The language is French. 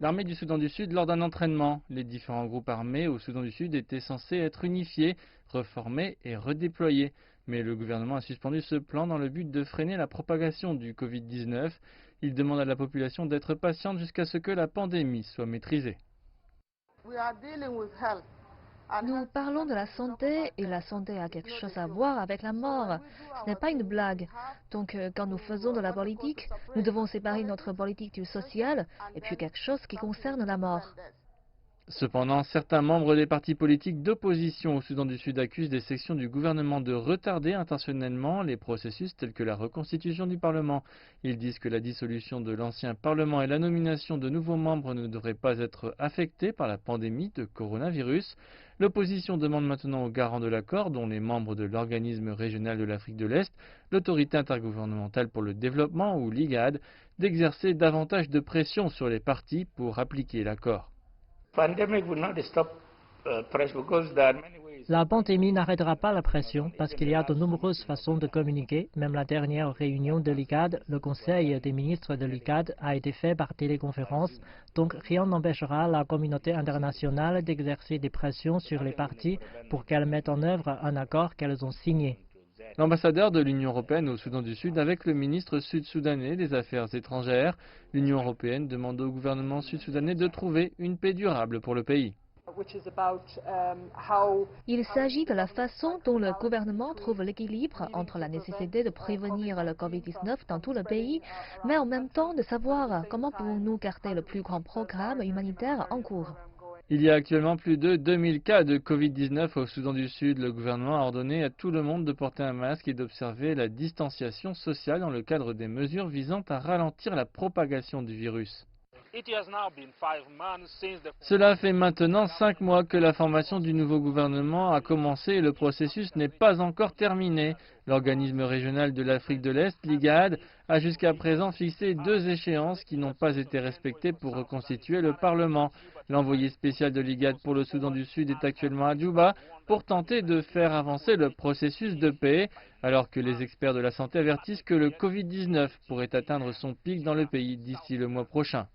L'armée du Soudan du Sud lors d'un entraînement. Les différents groupes armés au Soudan du Sud étaient censés être unifiés, reformés et redéployés. Mais le gouvernement a suspendu ce plan dans le but de freiner la propagation du Covid-19. Il demande à la population d'être patiente jusqu'à ce que la pandémie soit maîtrisée. Nous parlons de la santé et la santé a quelque chose à voir avec la mort. Ce n'est pas une blague. Donc, quand nous faisons de la politique, nous devons séparer notre politique du social et puis quelque chose qui concerne la mort. Cependant, certains membres des partis politiques d'opposition au Soudan du Sud accusent des sections du gouvernement de retarder intentionnellement les processus tels que la reconstitution du Parlement. Ils disent que la dissolution de l'ancien Parlement et la nomination de nouveaux membres ne devraient pas être affectées par la pandémie de coronavirus. L'opposition demande maintenant aux garants de l'accord, dont les membres de l'organisme régional de l'Afrique de l'Est, l'autorité intergouvernementale pour le développement ou l'IGAD, d'exercer davantage de pression sur les partis pour appliquer l'accord. La pandémie n'arrêtera pas la pression parce qu'il y a de nombreuses façons de communiquer. Même la dernière réunion de l'IGAD, le Conseil des ministres de l'IGAD, a été fait par téléconférence. Donc rien n'empêchera la communauté internationale d'exercer des pressions sur les parties pour qu'elles mettent en œuvre un accord qu'elles ont signé. L'ambassadeur de l'Union européenne au Soudan du Sud avec le ministre sud-soudanais des Affaires étrangères. L'Union européenne demande au gouvernement sud-soudanais de trouver une paix durable pour le pays. Il s'agit de la façon dont le gouvernement trouve l'équilibre entre la nécessité de prévenir le Covid-19 dans tout le pays, mais en même temps de savoir comment pouvons-nous garder le plus grand programme humanitaire en cours. Il y a actuellement plus de 2000 cas de Covid-19 au Soudan du Sud. Le gouvernement a ordonné à tout le monde de porter un masque et d'observer la distanciation sociale dans le cadre des mesures visant à ralentir la propagation du virus. Cela fait maintenant 5 mois que la formation du nouveau gouvernement a commencé et le processus n'est pas encore terminé. L'organisme régional de l'Afrique de l'Est, l'IGAD, a jusqu'à présent fixé 2 échéances qui n'ont pas été respectées pour reconstituer le Parlement. L'envoyé spécial de l'IGAD pour le Soudan du Sud est actuellement à Djouba pour tenter de faire avancer le processus de paix, alors que les experts de la santé avertissent que le Covid-19 pourrait atteindre son pic dans le pays d'ici le mois prochain.